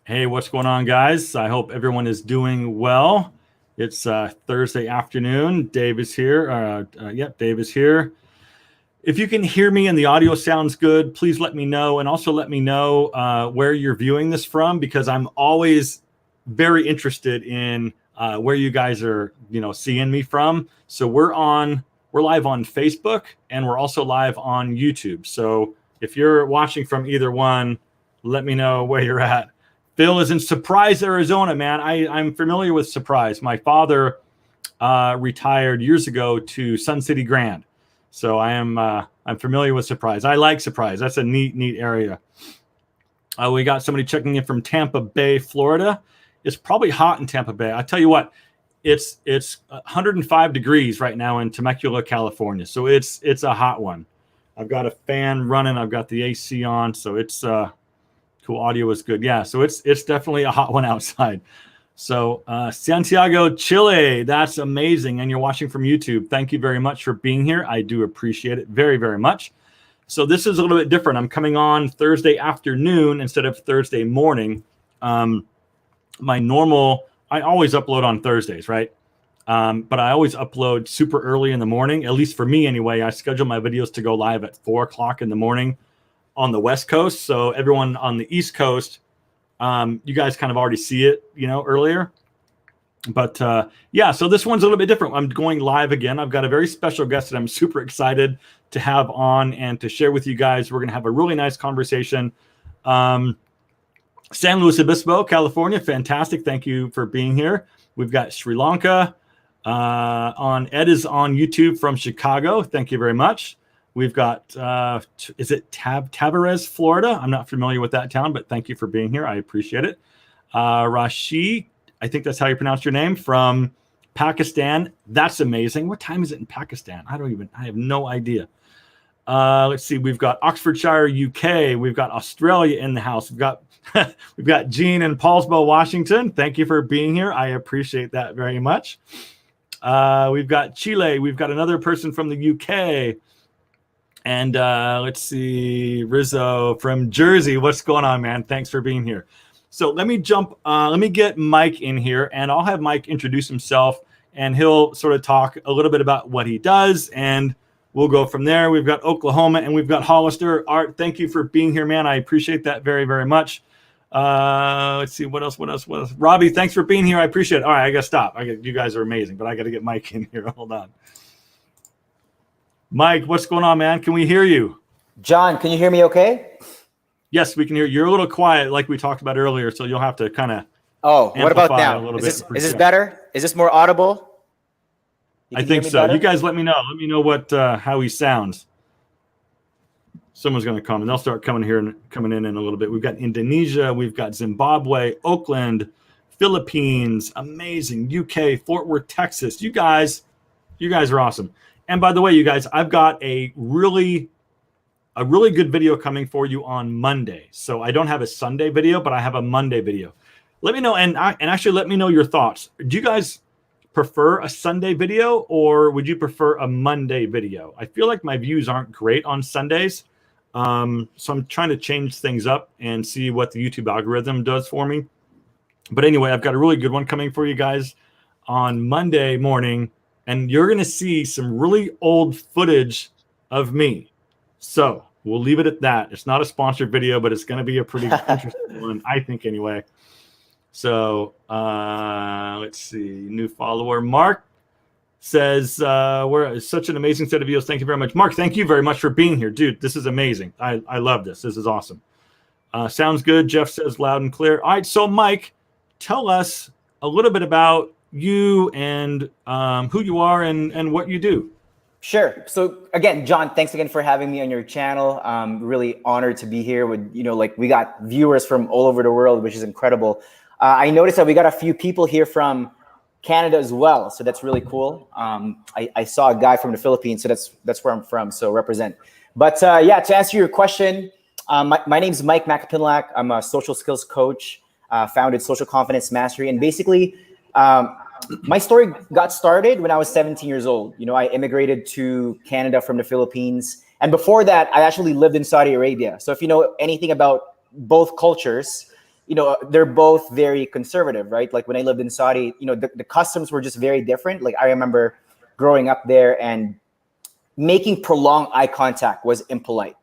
Hey, what's going on, guys? I hope everyone is doing well. It's Thursday afternoon. Dave is here. Yep, Dave is here. If you can hear me and the audio sounds good, please let me know. And also let me know where you're viewing this from, because I'm always very interested in where you guys are, seeing me from. So we're live on Facebook, and we're also live on YouTube. So if you're watching from either one, let me know where you're at. Phil is in Surprise, Arizona, man. I'm familiar with Surprise. My father retired years ago to Sun City Grand. So I'm familiar with Surprise. I like Surprise. That's a neat area. We got somebody checking in from Tampa Bay, Florida. It's probably hot in Tampa Bay. I tell you what, it's 105 degrees right now in Temecula, California. So it's a hot one. I've got a fan running. I've got the AC on. So it's cool. Audio is good. Yeah. So it's definitely a hot one outside. So Santiago, Chile, that's amazing. And you're watching from YouTube. Thank you very much for being here. I do appreciate it very, very much. So this is a little bit different. I'm coming on Thursday afternoon instead of Thursday morning. I always upload on Thursdays, right? But I always upload super early in the morning, at least for me anyway. I schedule my videos to go live at 4 o'clock in the morning on the West Coast. So everyone on the East Coast, you guys kind of already see it, earlier. But yeah, so this one's a little bit different. I'm going live again. I've got a very special guest that I'm super excited to have on and to share with you guys. We're going to have a really nice conversation. San Luis Obispo, California. Fantastic. Thank you for being here. We've got Sri Lanka. Ed is on YouTube from Chicago. Thank you very much. We've got, is it Tavares, Florida? I'm not familiar with that town, but thank you for being here. I appreciate it. Rashi, I think that's how you pronounce your name, from Pakistan. That's amazing. What time is it in Pakistan? I have no idea. Let's see. We've got Oxfordshire, UK. We've got Australia in the house. We've got Gene in Paulsbo, Washington. Thank you for being here. I appreciate that very much. We've got Chile. We've got another person from the UK. And let's see, Rizzo from Jersey. What's going on, man? Thanks for being here. So let me get Myke in here, and I'll have Myke introduce himself, and he'll sort of talk a little bit about what he does, and we'll go from there. We've got Oklahoma, and we've got Hollister. Art, thank you for being here, man. I appreciate that very, very much. Let's see, what else? Robbie, thanks for being here. I appreciate it. All right, I got to stop. You guys are amazing, but I got to get Myke in here. Hold on. Myke, what's going on, man? Can we hear you? John, can you hear me okay? Yes, we can hear you. You're a little quiet like we talked about earlier, so you'll have to kind of what about now? Is this better? Is this more audible? I think so. Better? You guys let me know. Let me know how he sounds. Someone's going to come, and they'll start coming in a little bit. We've got Indonesia. We've got Zimbabwe, Oakland, Philippines, amazing, UK, Fort Worth, Texas. You guys are awesome. And by the way, you guys, I've got a really good video coming for you on Monday. So I don't have a Sunday video, but I have a Monday video. Let me know, and actually let me know your thoughts. Do you guys prefer a Sunday video, or would you prefer a Monday video? I feel like my views aren't great on Sundays. So I'm trying to change things up and see what the YouTube algorithm does for me. But anyway, I've got a really good one coming for you guys on Monday morning. And you're going to see some really old footage of me. So we'll leave it at that. It's not a sponsored video, but it's going to be a pretty interesting one, I think, anyway. So let's see. New follower. Mark says, we're such an amazing set of videos. Thank you very much. Mark, thank you very much for being here. Dude, this is amazing. I love this. This is awesome. Sounds good. Jeff says loud and clear. All right. So, Myke, tell us a little bit about you and who you are and what you do. Sure. So again, John, thanks again for having me on your channel. Really honored to be here with, we got viewers from all over the world, which is incredible. I noticed that we got a few people here from Canada as well. So that's really cool. I saw a guy from the Philippines, so that's where I'm from. So represent. But yeah, to answer your question, my name is Myke Macapinlac. I'm a social skills coach, founded Social Confidence Mastery. And basically, my story got started when I was 17 years old. I immigrated to Canada from the Philippines. And before that, I actually lived in Saudi Arabia. So if you know anything about both cultures, they're both very conservative, right? Like when I lived in Saudi, the customs were just very different. Like I remember growing up there and making prolonged eye contact was impolite,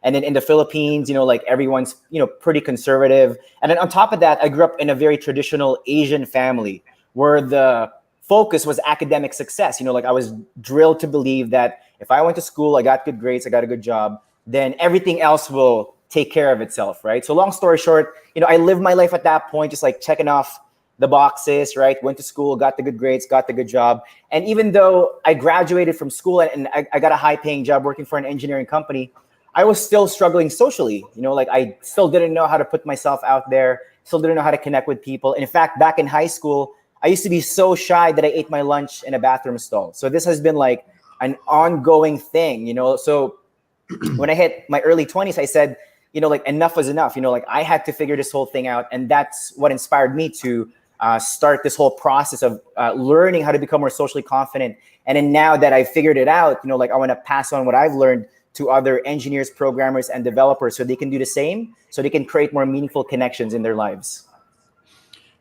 And then in the Philippines, like everyone's, pretty conservative. And then on top of that, I grew up in a very traditional Asian family where the focus was academic success. Like I was drilled to believe that if I went to school, I got good grades, I got a good job, then everything else will take care of itself, right? So long story short, I lived my life at that point, just like checking off the boxes, right? Went to school, got the good grades, got the good job. And even though I graduated from school and I got a high paying job working for an engineering company, I was still struggling socially. Like I still didn't know how to put myself out there, still didn't know how to connect with people. And in fact, back in high school, I used to be so shy that I ate my lunch in a bathroom stall. So this has been like an ongoing thing, So when I hit my early 20s, I said, like enough was enough. Like I had to figure this whole thing out. And that's what inspired me to start this whole process of learning how to become more socially confident. And then now that I've figured it out, like I want to pass on what I've learned to other engineers, programmers, and developers so they can do the same, so they can create more meaningful connections in their lives.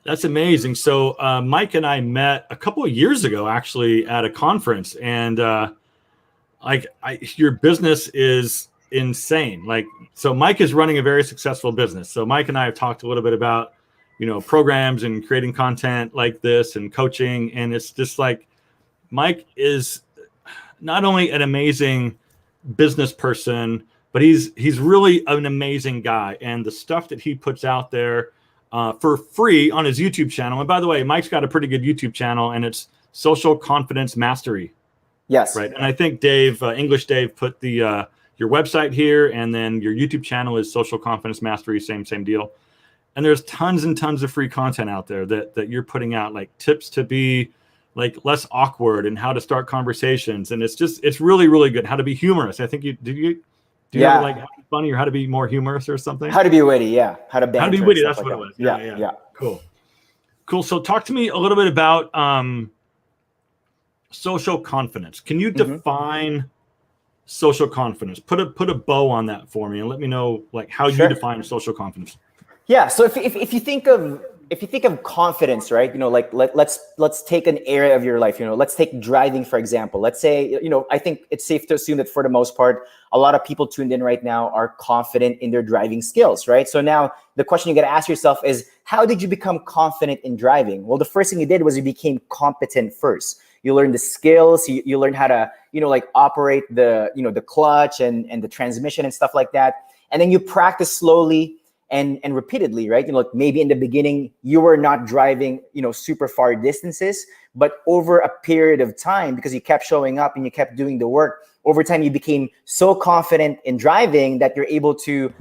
That's amazing. So Myke and I met a couple of years ago, actually, at a conference, and your business is insane. So Myke is running a very successful business. So Myke and I have talked a little bit about, programs and creating content like this and coaching, and it's just like Myke is not only an amazing business person, but he's really an amazing guy, and the stuff that he puts out there for free on his YouTube channel. And by the way, Myke's got a pretty good YouTube channel, and it's Social Confidence Mastery. Yes. Right. And I think Dave, English Dave, put the your website here, and then your YouTube channel is Social Confidence Mastery, same deal. And there's tons and tons of free content out there that you're putting out, like tips to be like less awkward and how to start conversations. And it's really, really good. How to be humorous. I think do you know, like how to be funny or how to be more humorous or something? How to be witty, yeah. How to be witty, that's what it was. Yeah. Cool. So talk to me a little bit about social confidence. Can you define social confidence? Put a bow on that for me and let me know like how you define social confidence. Yeah. So if you think of confidence, right? Like let's take an area of your life. Let's take driving, for example. Let's say, I think it's safe to assume that for the most part, a lot of people tuned in right now are confident in their driving skills, right? So now the question you got to ask yourself is, how did you become confident in driving? Well, the first thing you did was you became competent first. You learned the skills. You learned how to, operate the clutch and the transmission and stuff like that. And then you practice slowly and repeatedly, right? Like maybe in the beginning you were not driving, super far distances, but over a period of time, because you kept showing up and you kept doing the work, over time you became so confident in driving that you're able to,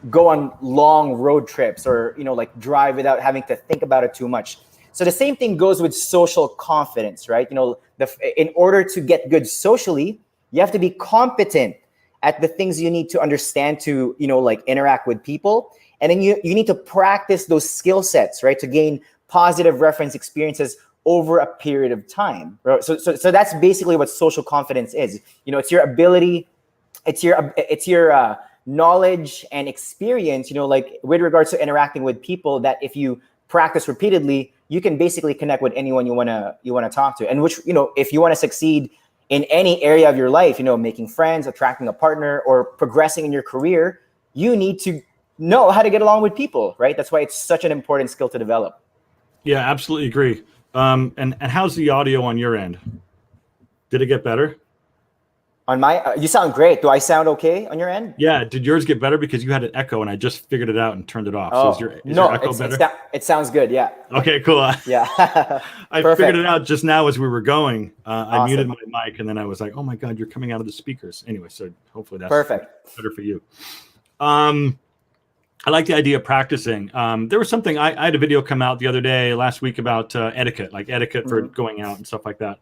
go on long road trips or, drive without having to think about it too much. So the same thing goes with social confidence, right? In order to get good socially, you have to be competent at the things you need to understand to, interact with people. And then you need to practice those skill sets, right? To gain positive reference experiences over a period of time. Right? So that's basically what social confidence is. It's your ability, it's your knowledge and experience, with regards to interacting with people, that if you practice repeatedly, you can basically connect with anyone you want to talk to. And which, if you want to succeed in any area of your life, making friends, attracting a partner, or progressing in your career, you need to know how to get along with people, right? That's why it's such an important skill to develop. Yeah, absolutely agree. And how's the audio on your end? Did it get better? On my, you sound great. Do I sound okay on your end? Yeah. Did yours get better? Because you had an echo and I just figured it out and turned it off. Oh, so is your echo better? It sounds good. Yeah. Okay, cool. Yeah. I figured it out just now as we were going. Awesome. I muted my mic and then I was like, oh my God, you're coming out of the speakers. Anyway, so hopefully that's perfect. Better for you. I like the idea of practicing. There was something, I had a video come out the other day, last week, about etiquette, like etiquette for going out and stuff like that.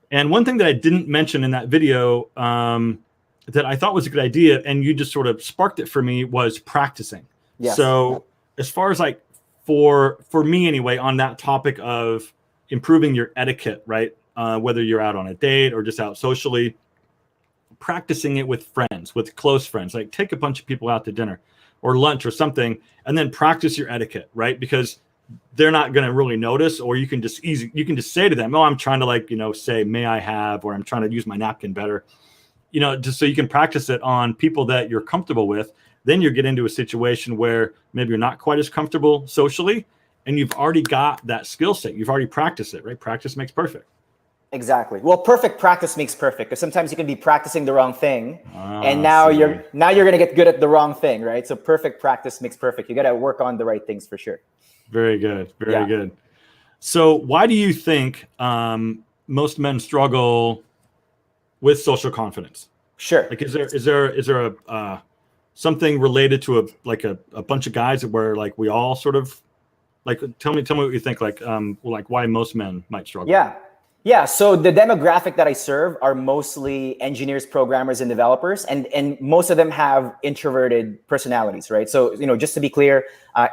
And one thing that I didn't mention in that video that I thought was a good idea, and you just sort of sparked it for me, was practicing. Yes. So as far as like for me anyway, on that topic of improving your etiquette, right? Whether you're out on a date or just out socially, practicing it with friends, with close friends, like take a bunch of people out to dinner. or lunch or something, and then practice your etiquette, right? Because they're not going to really notice, or you can just say to them, oh, I'm trying to say, may I have, or I'm trying to use my napkin better, just so you can practice it on people that you're comfortable with. Then you get into a situation where maybe you're not quite as comfortable socially, and you've already got that skill set. You've already practiced it, right? Practice makes perfect. Exactly. Well, perfect practice makes perfect, because sometimes you can be practicing the wrong thing, and now you're going to get good at the wrong thing, right? So perfect practice makes perfect. You got to work on the right things for sure. Very good. Very good. So why do you think most men struggle with social confidence? Sure. Like, is there a something related to a bunch of guys where like we all sort of like, tell me what you think, like why most men might struggle? Yeah. So the demographic that I serve are mostly engineers, programmers, and developers, and most of them have introverted personalities, right? So, just to be clear,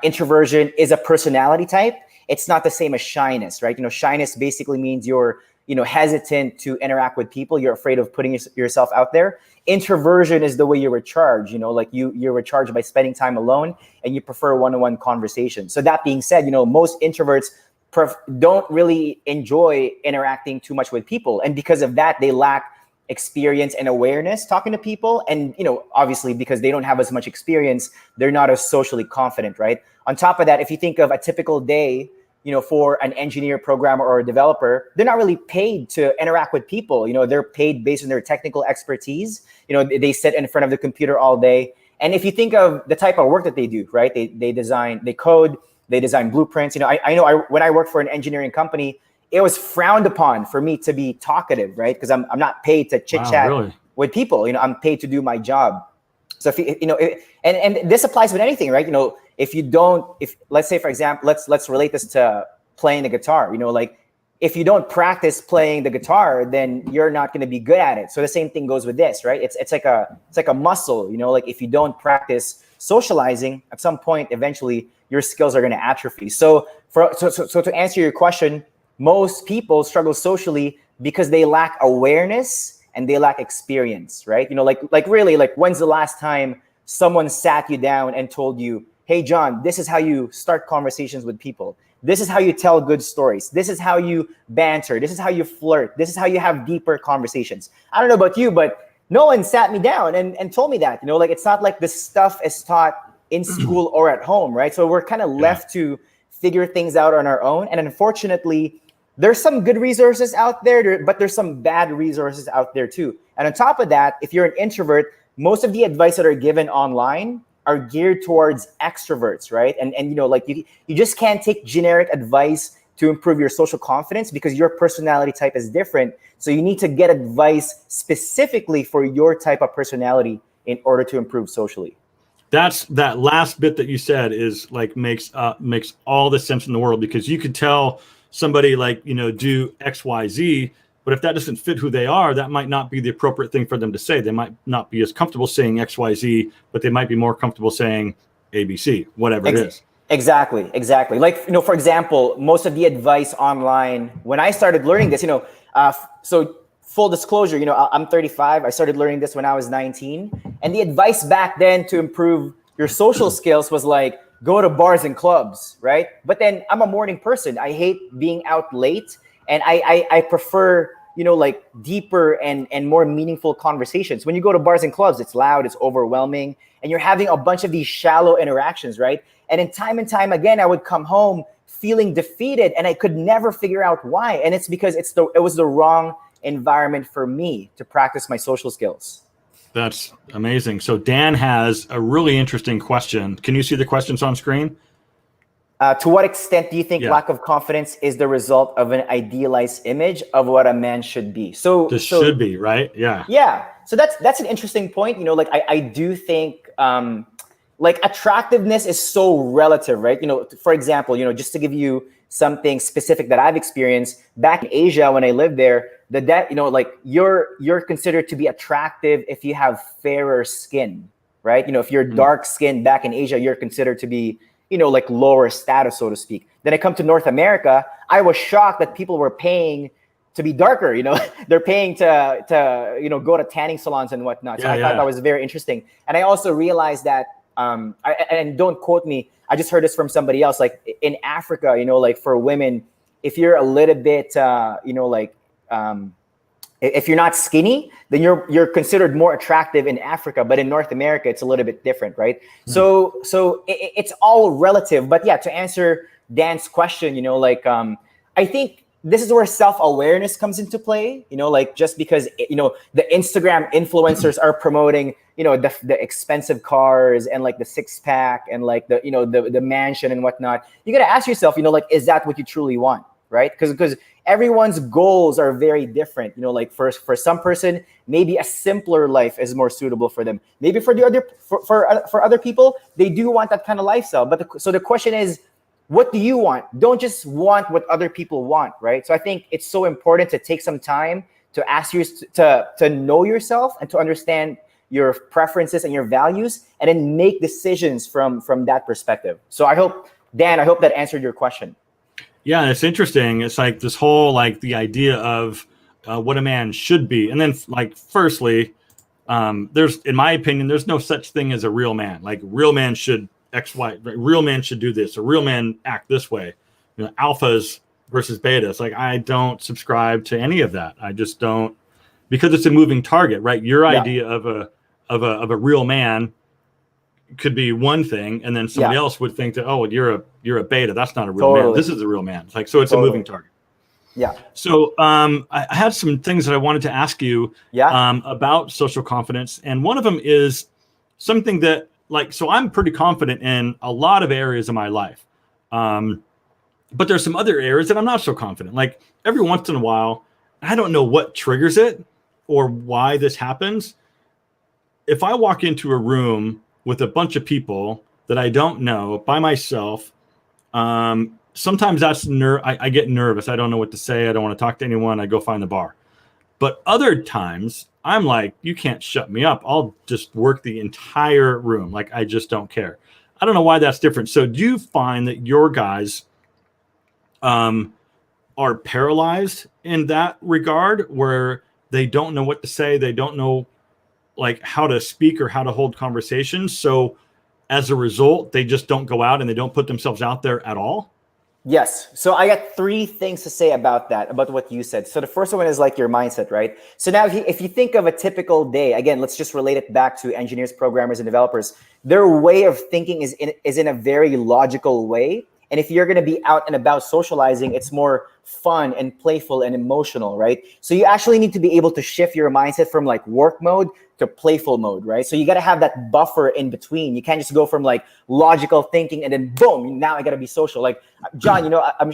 introversion is a personality type. It's not the same as shyness, right? Shyness basically means you're, hesitant to interact with people. You're afraid of putting yourself out there. Introversion is the way you recharge, like you're recharged by spending time alone, and you prefer one-on-one conversation. So that being said, most introverts don't really enjoy interacting too much with people. And because of that, they lack experience and awareness talking to people. And, obviously, because they don't have as much experience, they're not as socially confident, right? On top of that, if you think of a typical day, for an engineer, programmer, or a developer, they're not really paid to interact with people. They're paid based on their technical expertise. They sit in front of the computer all day. And if you think of the type of work that they do, right? They design, they code, they design blueprints. I know when I worked for an engineering company, it was frowned upon for me to be talkative, right? Because I'm not paid to chit chat with people. I'm paid to do my job. So and this applies with anything, right? If let's say, for example, let's relate this to playing the guitar. Like if you don't practice playing the guitar, then you're not going to be good at it. So the same thing goes with this, right? It's like a muscle. Like if you don't practice socializing, at some point, eventually your skills are going to atrophy. So to answer your question, most people struggle socially because they lack awareness and they lack experience, right? Really, when's the last time someone sat you down and told you, hey, John, this is how you start conversations with people. This is how you tell good stories. This is how you banter. This is how you flirt. This is how you have deeper conversations. I don't know about you, but no one sat me down and told me that. It's not like this stuff is taught in school or at home, right? So we're kind of left to figure things out on our own. And unfortunately, there's some good resources out there, but there's some bad resources out there too. And on top of that, if you're an introvert, most of the advice that are given online are geared towards extroverts, right? And you just can't take generic advice to improve your social confidence because your personality type is different. So you need to get advice specifically for your type of personality in order to improve socially. That last bit that you said is makes all the sense in the world, because you could tell somebody do XYZ, but if that doesn't fit who they are, that might not be the appropriate thing for them to say. They might not be as comfortable saying XYZ, but they might be more comfortable saying ABC, whatever it is. Exactly. For example, most of the advice online, when I started learning this, so full disclosure, I'm 35. I started learning this when I was 19. And the advice back then to improve your social skills was go to bars and clubs, right? But then I'm a morning person. I hate being out late. And I prefer, deeper and more meaningful conversations. When you go to bars and clubs, it's loud, it's overwhelming, and you're having a bunch of these shallow interactions, right? And time again, I would come home feeling defeated, and I could never figure out why. And it's because it was the wrong environment for me to practice my social skills. That's amazing. So Dan has a really interesting question. Can you see the questions on screen? To what extent do you think lack of confidence is the result of an idealized image of what a man should be? Should be, right? Yeah. Yeah. So that's an interesting point. I do think attractiveness is so relative, right? For example, just to give you something specific that I've experienced back in Asia when I lived there, you're considered to be attractive if you have fairer skin, right? If you're dark skinned back in Asia, you're considered to be lower status, so to speak. Then I come to North America. I was shocked that people were paying to be darker. They're paying to go to tanning salons and whatnot. So I thought that was very interesting. And I also realized that and don't quote me, I just heard this from somebody else, like in Africa, like for women, if you're a little bit, if you're not skinny, then you're considered more attractive in Africa, but in North America, it's a little bit different, right? So it's all relative. But yeah, to answer Dan's question, I think this is where self-awareness comes into play. Like just because the Instagram influencers are promoting the expensive cars and like the six-pack and like the mansion and whatnot, you got to ask yourself, like, is that what you truly want, right? Because everyone's goals are very different. Like for some person, maybe a simpler life is more suitable for them. Maybe for other people, they do want that kind of lifestyle. But so the question is, what do you want? Don't just want what other people want, right? So I think it's so important to take some time to ask you to know yourself and to understand your preferences and your values, and then make decisions from that perspective. So Dan, I hope that answered your question. Yeah, it's interesting. It's like this whole like the idea of what a man should be, and then like firstly, there's, in my opinion, there's no such thing as a real man. Like real man should X, Y, real man should do this, a real man act this way. Alphas versus betas. Like I don't subscribe to any of that. I just don't, because it's a moving target, right? Your idea of a real man could be one thing, and then somebody else would think that, oh, you're a beta. That's not a real man. This is a real man. It's like, so it's a moving target. Yeah. So I had some things that I wanted to ask you about social confidence, and one of them is something that, like, so I'm pretty confident in a lot of areas of my life, but there's some other areas that I'm not so confident. Like every once in a while, I don't know what triggers it or why this happens. If I walk into a room with a bunch of people that I don't know by myself, sometimes that's I get nervous. I don't know what to say. I don't want to talk to anyone. I go find the bar. But other times I'm like, you can't shut me up. I'll just work the entire room. Like I just don't care. I don't know why that's different. So do you find that your guys are paralyzed in that regard, where they don't know what to say? They don't know like how to speak or how to hold conversations. So as a result, they just don't go out and they don't put themselves out there at all? Yes. So I got 3 things to say about that, about what you said. So the first one is like your mindset, right? So now if you think of a typical day, again, let's just relate it back to engineers, programmers, and developers. Their way of thinking is in a very logical way. And if you're going to be out and about socializing, it's more fun and playful and emotional, right? So you actually need to be able to shift your mindset from like work mode to playful mode, right? So you got to have that buffer in between. You can't just go from like logical thinking and then boom, now I got to be social. Like John, I'm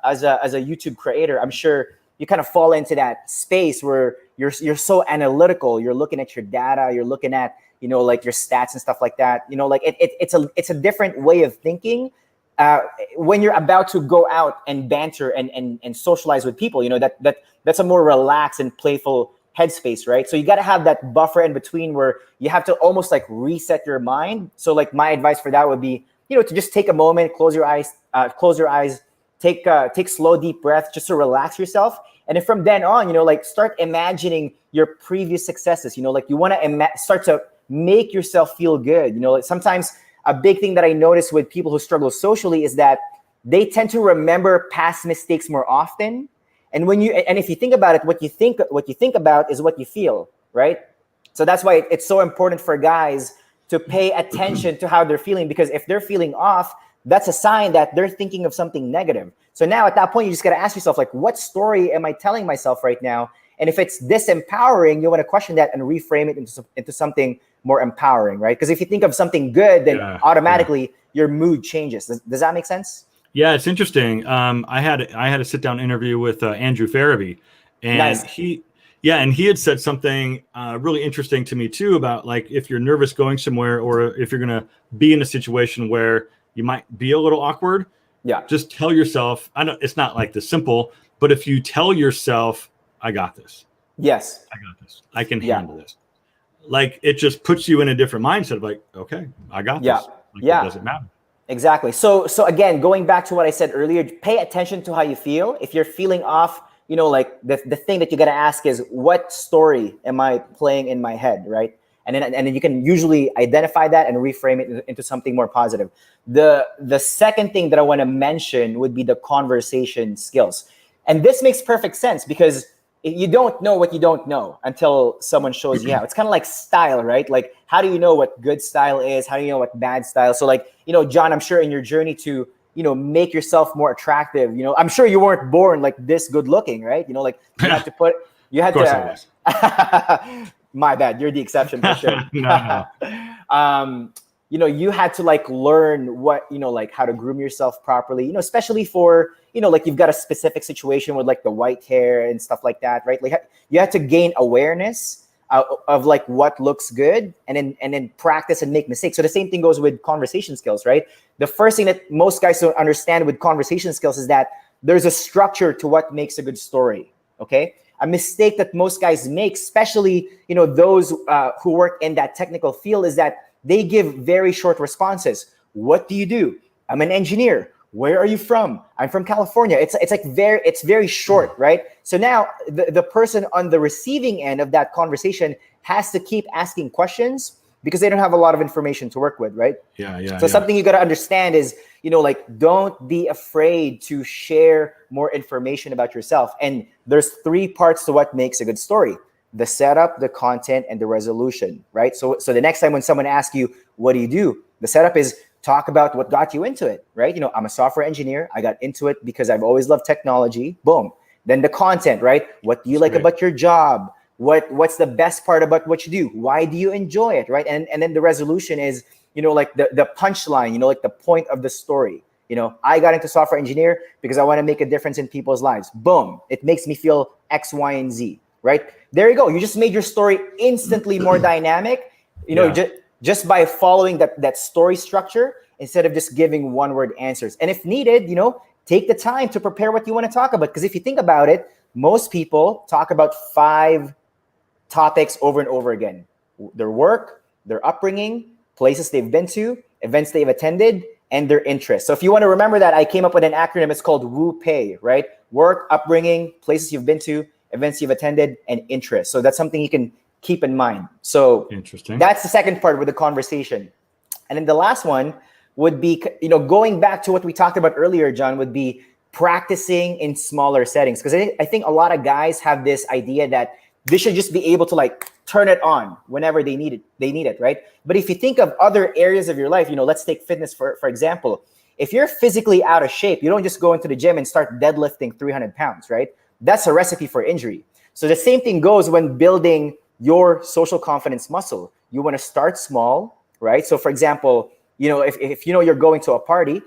as a YouTube creator, I'm sure you kind of fall into that space where you're so analytical. You're looking at your data, you're looking at like your stats and stuff like that. Like it's a different way of thinking. When you're about to go out and banter and socialize with people, that's a more relaxed and playful headspace, right? So you got to have that buffer in between where you have to almost like reset your mind. So like my advice for that would be, to just take a moment, close your eyes, take slow, deep breaths just to relax yourself. And then from then on, like start imagining your previous successes, like you want to start to make yourself feel good. Like sometimes a big thing that I notice with people who struggle socially is that they tend to remember past mistakes more often. And if you think about it, what you think about is what you feel, right? So that's why it's so important for guys to pay attention to how they're feeling, because if they're feeling off, that's a sign that they're thinking of something negative. So now at that point, you just got to ask yourself, like, what story am I telling myself right now? And if it's disempowering, you want to question that and reframe it into something more empowering, right? Because if you think of something good, then automatically your mood changes. Does that make sense? Yeah, it's interesting. I had a sit down interview with Andrew Farabee, and he had said something really interesting to me too about like if you're nervous going somewhere, or if you're gonna be in a situation where you might be a little awkward, just tell yourself. I know it's not like this simple, but if you tell yourself, "I got this," yes, I got this, I can handle this. Like it just puts you in a different mindset of like, okay, I got this. Like, it doesn't matter. Exactly. So again, going back to what I said earlier, pay attention to how you feel. If you're feeling off, like the thing that you got to ask is, what story am I playing in my head, right? then you can usually identify that and reframe it into something more positive. The second thing that I want to mention would be the conversation skills. And this makes perfect sense because you don't know what you don't know until someone shows you how. It's kind of like style, right? Like, how do you know what good style is? How do you know what bad style? So like, John, I'm sure in your journey to, make yourself more attractive, I'm sure you weren't born like this good looking, right? Like you had to my bad. You're the exception for sure. No. You had to like learn what, like how to groom yourself properly, especially for, like you've got a specific situation with like the white hair and stuff like that, right? Like you had to gain awareness of like what looks good and then practice and make mistakes. So the same thing goes with conversation skills, right? The first thing that most guys don't understand with conversation skills is that there's a structure to what makes a good story, okay? A mistake that most guys make, especially, those who work in that technical field, is that they give very short responses. What do you do? I'm an engineer. Where are you from? I'm from California. It's very short, right? So now the person on the receiving end of that conversation has to keep asking questions because they don't have a lot of information to work with, right? Yeah. So something you got to understand is, like, don't be afraid to share more information about yourself. And there's 3 parts to what makes a good story: the setup, the content, and the resolution, right? So the next time when someone asks you, what do you do? The setup is talk about what got you into it, right? I'm a software engineer. I got into it because I've always loved technology. Boom. Then the content, right? What do you like about your job? What's the best part about what you do? Why do you enjoy it, right? And then the resolution is, like the punchline, like the point of the story. I got into software engineer because I want to make a difference in people's lives. Boom. It makes me feel X, Y, and Z, right? There you go. You just made your story instantly more dynamic, just by following that story structure instead of just giving one-word answers. And if needed, take the time to prepare what you want to talk about. Because if you think about it, most people talk about 5 topics over and over again: their work, their upbringing, places they've been to, events they've attended, and their interests. So if you want to remember that, I came up with an acronym. It's called WOOPAY, right? Work, upbringing, places you've been to, events you've attended, and interests. So that's something you can keep in mind. So interesting. That's the second part with the conversation. And then the last one would be, going back to what we talked about earlier, John, would be practicing in smaller settings. Because I think a lot of guys have this idea that they should just be able to like turn it on whenever they need it, right? But if you think of other areas of your life, let's take fitness for example. If you're physically out of shape, you don't just go into the gym and start deadlifting 300 pounds, right? That's a recipe for injury. So the same thing goes when building your social confidence muscle. You want to start small, right? So for example, if you're going to a party,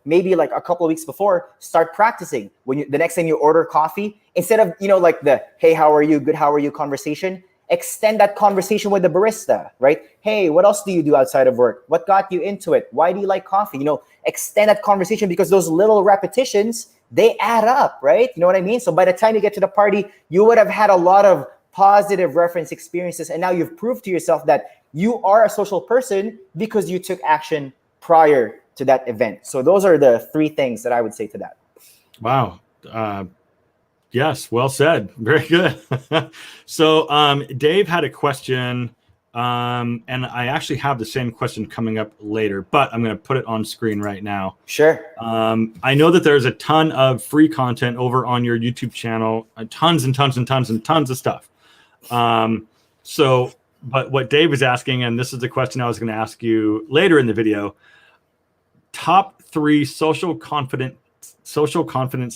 maybe like a couple of weeks before, start practicing. The next time you order coffee, instead of, like the, hey, how are you? Good, how are you conversation, extend that conversation with the barista, right? Hey, what else do you do outside of work? What got you into it? Why do you like coffee? Extend that conversation because those little repetitions, they add up, right? You know what I mean? So by the time you get to the party, you would have had a lot of positive reference experiences. And now you've proved to yourself that you are a social person because you took action prior to that event. So those are the 3 things that I would say to that. Wow. Yes, well said. Very good. So Dave had a question, and I actually have the same question coming up later, but I'm going to put it on screen right now. Sure. I know that there's a ton of free content over on your YouTube channel, tons and tons and tons and tons of stuff. But what Dave is asking, and this is the question I was going to ask you later in the video, top 3 social confidence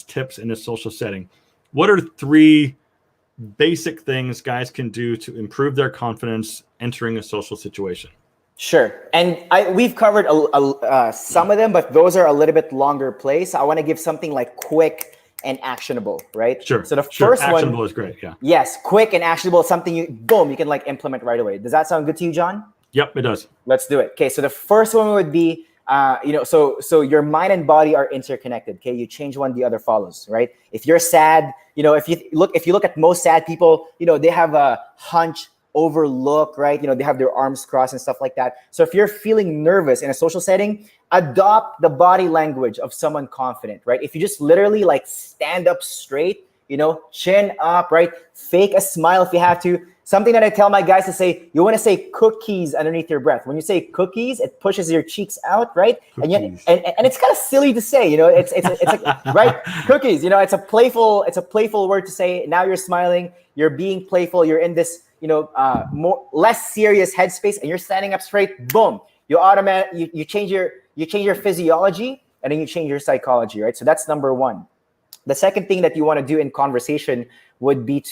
tips in a social setting. What are 3 basic things guys can do to improve their confidence entering a social situation? Sure. And we've covered some of them, but those are a little bit longer plays. I want to give something like quick and actionable, right? Sure. So the first one, actionable is great. Yeah. Yes, quick and actionable, something you can like implement right away. Does that sound good to you, John? Yep, it does. Let's do it. Okay. So the first one would be, so your mind and body are interconnected. Okay. You change one, the other follows, right? If you're sad, if you look at most sad people, they have a hunch over look, right? They have their arms crossed and stuff like that. So if you're feeling nervous in a social setting, adopt the body language of someone confident, right? If you just literally like stand up straight, chin up, right? Fake a smile if you have to. Something that I tell my guys to say, you want to say cookies underneath your breath. When you say cookies, it pushes your cheeks out, right? And yet, and it's kind of silly to say, you know, it's like, right? Cookies, you know, it's a playful word to say. Now you're smiling, you're being playful, you're in this, you know, less serious headspace, and you're standing up straight. Boom, you change your physiology, and then you change your psychology, right? So that's number one. The second thing that you want to do in conversation would be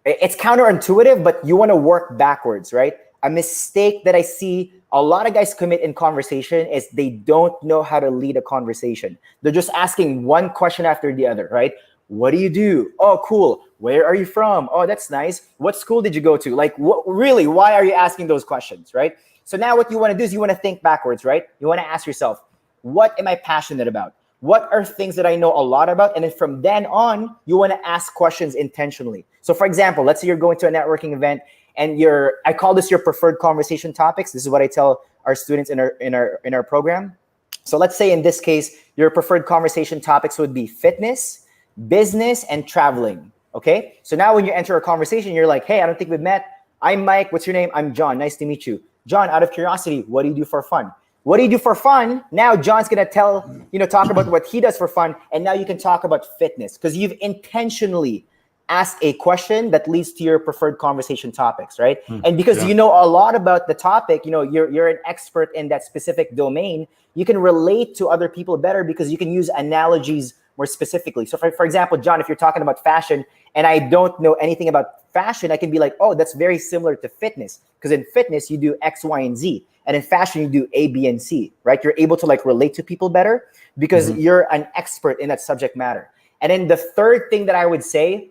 it's counterintuitive, but you want to work backwards, right? A mistake that I see a lot of guys commit in conversation is they don't know how to lead a conversation. They're just asking one question after the other, right? What do you do? Oh, cool. Where are you from? Oh, that's nice. What school did you go to? Like, really, why are you asking those questions, right? So now what you want to do is you want to think backwards, right? You want to ask yourself, what am I passionate about? What are things that I know a lot about? And then from then on, you want to ask questions intentionally. So for example, let's say you're going to a networking event and I call this your preferred conversation topics. This is what I tell our students in our program. So let's say in this case, your preferred conversation topics would be fitness, business, and traveling. Okay. So now when you enter a conversation, you're like, hey, I don't think we've met. I'm Mike. What's your name? I'm John. Nice to meet you. John, out of curiosity, what do you do for fun? What do you do for fun? Now John's gonna talk about what he does for fun, and now you can talk about fitness because you've intentionally asked a question that leads to your preferred conversation topics, right? And because you know a lot about the topic, you know you're an expert in that specific domain. You can relate to other people better because you can use analogies more specifically. So for example, John, if you're talking about fashion and I don't know anything about fashion, I can be like, oh, that's very similar to fitness because in fitness you do X, Y, and Z. And in fashion, you do A, B, and C, right? You're able to like relate to people better because you're an expert in that subject matter. And then the third thing that I would say,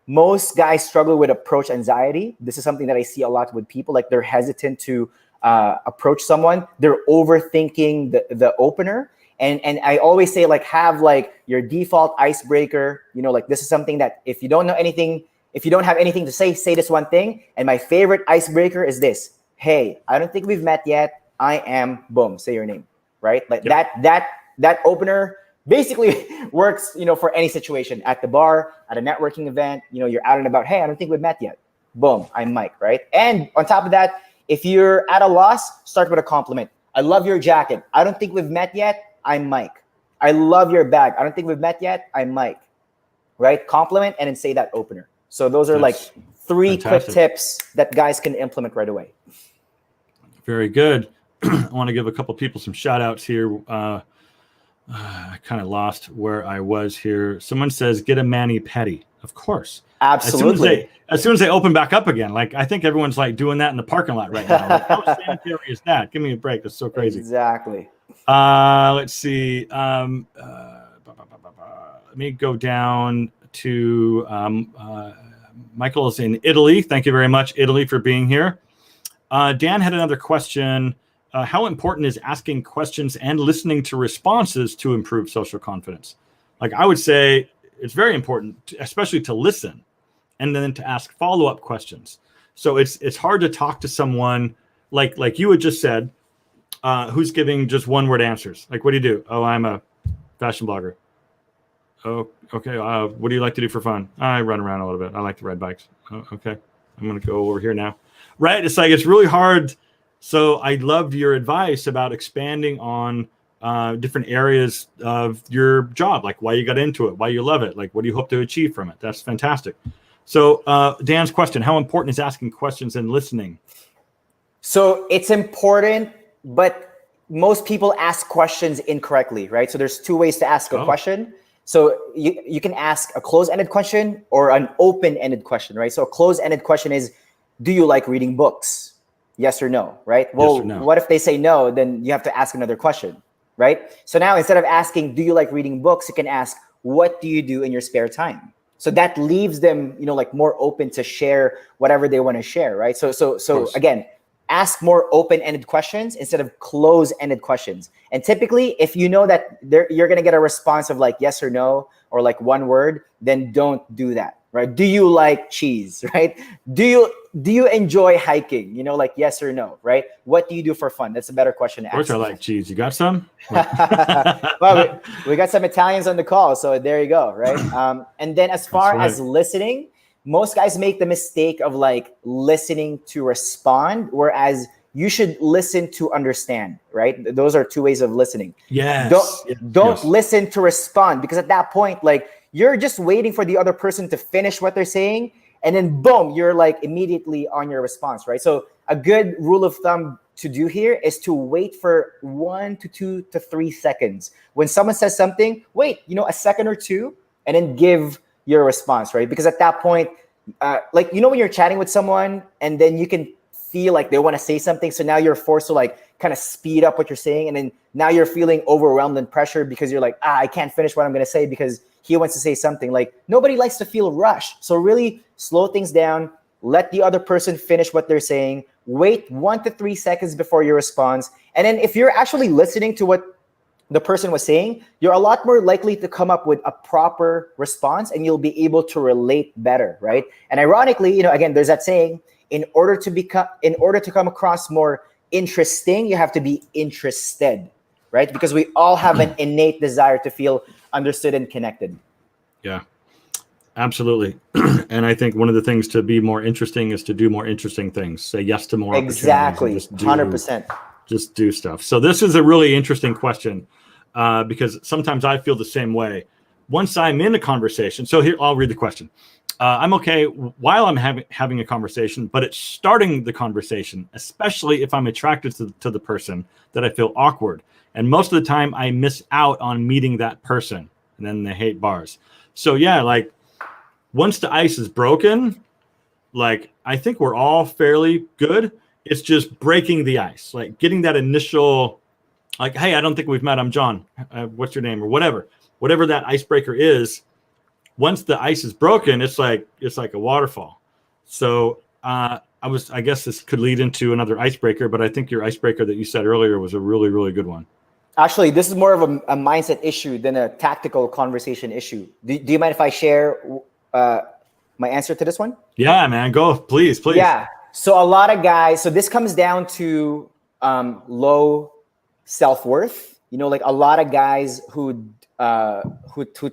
most guys struggle with approach anxiety. This is something that I see a lot with people. Like they're hesitant to approach someone. They're overthinking the opener. And I always say like have like your default icebreaker. You know, like this is something that if you don't have anything to say this one thing. And my favorite icebreaker is this. Hey, I don't think we've met yet. I am, boom, say your name, right? Like that opener basically works, you know, for any situation at the bar, at a networking event, you know, you're out and about. Hey, I don't think we've met yet. Boom, I'm Mike, right? And on top of that, if you're at a loss, start with a compliment. I love your jacket. I don't think we've met yet. I'm Mike. I love your bag. I don't think we've met yet. I'm Mike, right? Compliment and then say that opener. So those are like three quick tips that guys can implement right away. Very good. I want to give a couple people some shout outs here. I kind of lost where I was here. Someone says, get a mani-pedi. Of course. Absolutely. As soon as they open back up again, like I think everyone's like doing that in the parking lot right now. Like, how sanitary is that? Give me a break. That's so crazy. Exactly. Let's see. Let me go down to Michael's in Italy. Thank you very much, Italy, for being here. Dan had another question. How important is asking questions and listening to responses to improve social confidence? Like I would say it's very important, especially to listen and then to ask follow-up questions. So it's hard to talk to someone like you had just said, who's giving just one-word answers. Like, what do you do? Oh, I'm a fashion blogger. Oh, okay. What do you like to do for fun? I run around a little bit. I like to ride bikes. Oh, okay. I'm going to go over here now. Right. It's like, it's really hard. So I loved your advice about expanding on different areas of your job, like why you got into it, why you love it, like what do you hope to achieve from it? That's fantastic. So Dan's question, how important is asking questions and listening? So it's important, but most people ask questions incorrectly, right? So there's two ways to ask a question. So you can ask a closed-ended question or an open-ended question, right? So a closed-ended question is, do you like reading books? Yes or no, right? Well, yes no. What if they say no? Then you have to ask another question, right? So now instead of asking, do you like reading books? You can ask, what do you do in your spare time? So that leaves them, like more open to share whatever they want to share, right? So again, ask more open-ended questions instead of closed-ended questions. And typically, if you know that you're going to get a response of like yes or no, or like one word, then don't do that, right? Do you like cheese, right? Do you enjoy hiking? Like yes or no, right? What do you do for fun? That's a better question to ask. Of course I like cheese. You got some? Well, we got some Italians on the call, so there you go, right? And then as far as listening, most guys make the mistake of like listening to respond, whereas you should listen to understand, right? Those are two ways of listening. Yes. Don't listen to respond, because at that point, like, you're just waiting for the other person to finish what they're saying, and then boom, you're like immediately on your response, right? So a good rule of thumb to do here is to wait for 1 to 2 to 3 seconds. When someone says something, wait, a second or two, and then give your response, right? Because at that point, like, when you're chatting with someone and then you can feel like they want to say something, so now you're forced to like kind of speed up what you're saying, and then now you're feeling overwhelmed and pressured because you're like, I can't finish what I'm going to say because he wants to say something. Like, nobody likes to feel rushed. So really slow things down, let the other person finish what they're saying, wait 1 to 3 seconds before your response. And then if you're actually listening to what the person was saying, you're a lot more likely to come up with a proper response, and you'll be able to relate better, right? And ironically, again, there's that saying, in order to come across more interesting, you have to be interested, right? Because we all have an innate desire to feel understood and connected. Yeah, absolutely. And I think one of the things to be more interesting is to do more interesting things. Say yes to more exactly. opportunities. 100%. Just do stuff. So this is a really interesting question because sometimes I feel the same way. Once I'm in a conversation, so here, I'll read the question. I'm okay while I'm having a conversation, but it's starting the conversation, especially if I'm attracted to the person, that I feel awkward. And most of the time I miss out on meeting that person, and then they hate bars. So yeah, like once the ice is broken, like I think we're all fairly good. It's just breaking the ice, like getting that initial, like, hey, I don't think we've met. I'm John. What's your name? Or whatever that icebreaker is. Once the ice is broken, it's like a waterfall. So I guess this could lead into another icebreaker, but I think your icebreaker that you said earlier was a really, really good one. Actually, this is more of a mindset issue than a tactical conversation issue. Do you mind if I share my answer to this one? Yeah, man, go, please. Yeah. So a lot of guys, so this comes down to low self-worth. Like a lot of guys who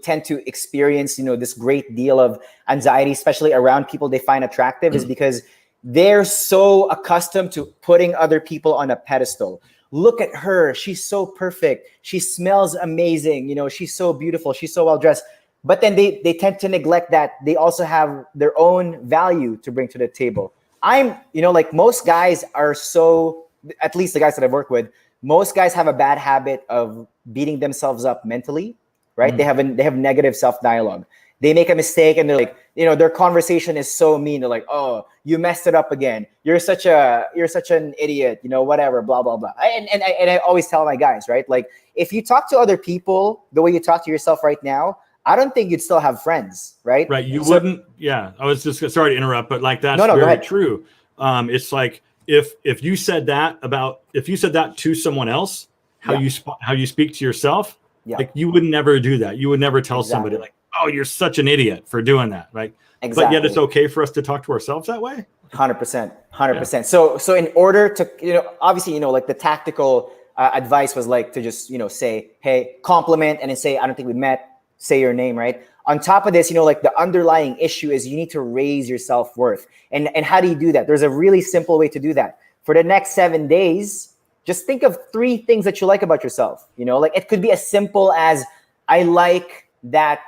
tend to experience, this great deal of anxiety, especially around people they find attractive, is because they're so accustomed to putting other people on a pedestal. Look at her. She's so perfect. She smells amazing. She's so beautiful. She's so well dressed. But then they tend to neglect that they also have their own value to bring to the table. Like most guys are so, at least the guys that I've worked with, most guys have a bad habit of beating themselves up mentally, right? They have negative self-dialogue. They make a mistake and they're like, their conversation is so mean. They're like, oh, you messed it up again. You're such an idiot, whatever, blah, blah, blah. And I always tell my guys, right? Like, if you talk to other people the way you talk to yourself right now, I don't think you'd still have friends, right? Right. You wouldn't. Yeah. I was just sorry to interrupt, but like that's very true. It's like if you said that to someone else, how you speak to yourself, like you would never do that. You would never tell somebody like, oh, you're such an idiot for doing that, right? Exactly. But yet it's okay for us to talk to ourselves that way. 100%. So in order to, obviously, like the tactical advice was like to just, say, hey, compliment, and then say, I don't think we met. Say your name, right? On top of this, like the underlying issue is you need to raise your self-worth. And how do you do that? There's a really simple way to do that. For the next 7 days, just think of 3 things that you like about yourself. Like it could be as simple as, I like that,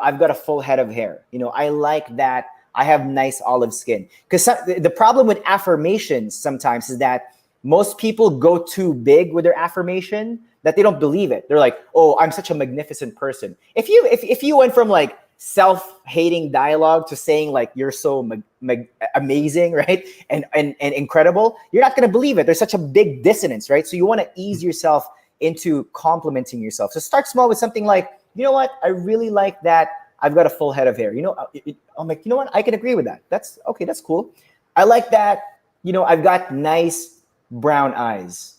I've got a full head of hair. I like that I have nice olive skin. Because the problem with affirmations sometimes is that most people go too big with their affirmation, that they don't believe it. They're like, oh, I'm such a magnificent person. If you went from like self-hating dialogue to saying like you're so amazing, right? And incredible, you're not going to believe it. There's such a big dissonance, right? So you want to ease yourself into complimenting yourself. So start small with something like, you know what? I really like that I've got a full head of hair. I'm like, you know what? I can agree with that. That's okay. That's cool. I like that. I've got nice brown eyes.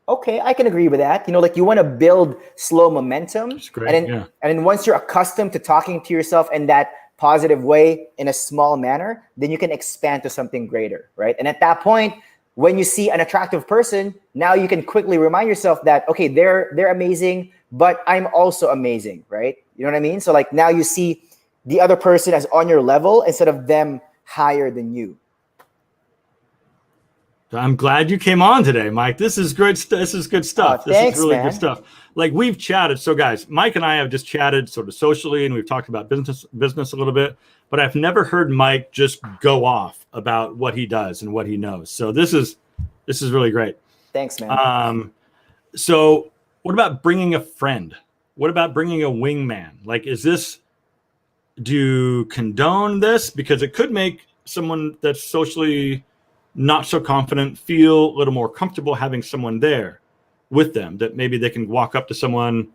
Okay, I can agree with that. Like you want to build slow momentum. That's great. And then once you're accustomed to talking to yourself in that positive way in a small manner, then you can expand to something greater, right? And at that point, when you see an attractive person, now you can quickly remind yourself that, okay, they're amazing, but I'm also amazing, right? You know what I mean? So like now you see the other person as on your level instead of them higher than you. I'm glad you came on today, Myke. This is great. This is good stuff. Thanks, this is really man. good stuff. Like, we've chatted. So guys, Myke and I have just chatted sort of socially, and we've talked about business a little bit, but I've never heard Myke just go off about what he does and what he knows. So this is really great. Thanks, man. So what about bringing a friend? What about bringing a wingman? Like, do you condone this? Because it could make someone that's socially not so confident feel a little more comfortable having someone there with them, that maybe they can walk up to someone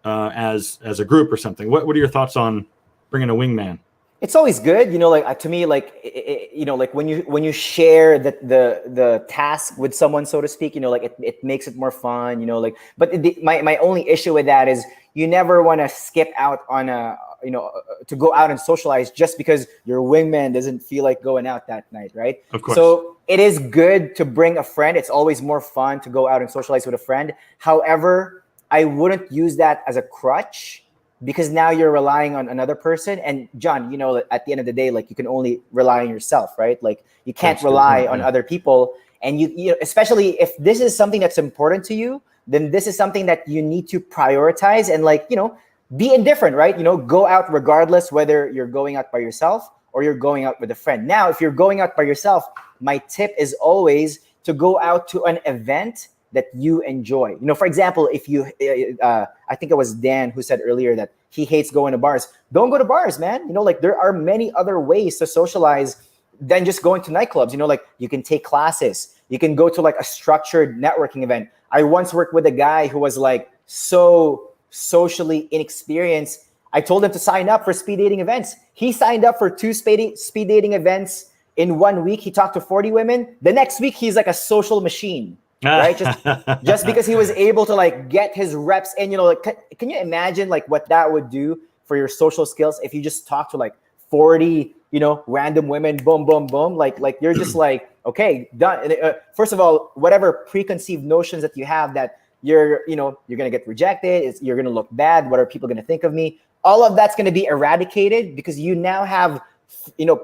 as a group or something. What are your thoughts on bringing a wingman? It's always good, like to me, like like when you share the task with someone, so to speak, like it makes it more fun, like. But my only issue with that is you never want to skip out on to go out and socialize just because your wingman doesn't feel like going out that night, right? Of course. So it is good to bring a friend. It's always more fun to go out and socialize with a friend. However, I wouldn't use that as a crutch, because now you're relying on another person. And John, at the end of the day, like, you can only rely on yourself, right? Like, you can't rely on other people. And you especially if this is something that's important to you, then this is something that you need to prioritize and, like, be indifferent, right? Go out regardless whether you're going out by yourself or you're going out with a friend. Now, if you're going out by yourself, my tip is always to go out to an event that you enjoy. For example, if you, I think it was Dan who said earlier that he hates going to bars. Don't go to bars, man. Like, there are many other ways to socialize than just going to nightclubs. Like, you can take classes. You can go to, like, a structured networking event. I once worked with a guy who was, like, so socially inexperienced. I told him to sign up for speed dating events. He signed up for 2 speed dating events in 1 week. He talked to 40 women. The next week, he's like a social machine. Right? Just because he was able to, like, get his reps in, like, can you imagine, like, what that would do for your social skills if you just talk to, like, 40, random women, boom, boom, boom. Like you're just like, okay, done. First of all, whatever preconceived notions that you have that you're going to get rejected, you're going to look bad, what are people going to think of me? All of that's going to be eradicated because you now have,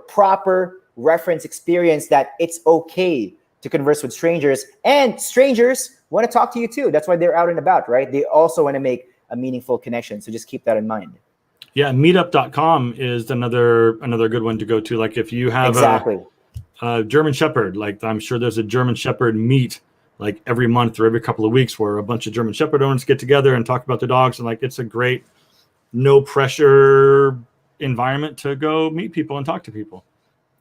proper reference experience that it's okay to converse with strangers, and strangers want to talk to you too. That's why they're out and about, right? They also want to make a meaningful connection. So just keep that in mind. Yeah, meetup.com is another good one to go to. Like, if you have a German Shepherd, like, I'm sure there's a German Shepherd meet like every month or every couple of weeks where a bunch of German Shepherd owners get together and talk about their dogs. And, like, it's a great no pressure environment to go meet people and talk to people.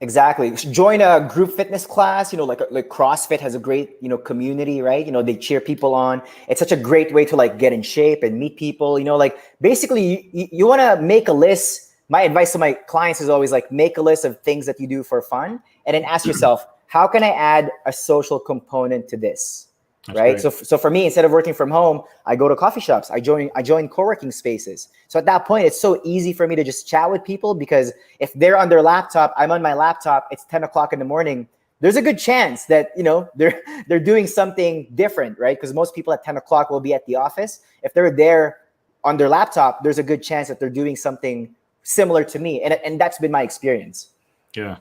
Exactly. Join a group fitness class, like CrossFit has a great, community, right? They cheer people on. It's such a great way to, like, get in shape and meet people, like, basically you want to make a list. My advice to my clients is always, like, make a list of things that you do for fun and then ask yourself, how can I add a social component to this? That's right. Great. So for me, instead of working from home, I go to coffee shops. I join co-working spaces. So at that point, it's so easy for me to just chat with people, because if they're on their laptop, I'm on my laptop, it's 10 o'clock in the morning. There's a good chance that, they're doing something different, right? Because most people at 10 o'clock will be at the office. If they're there on their laptop, there's a good chance that they're doing something similar to me. And that's been my experience. Yeah.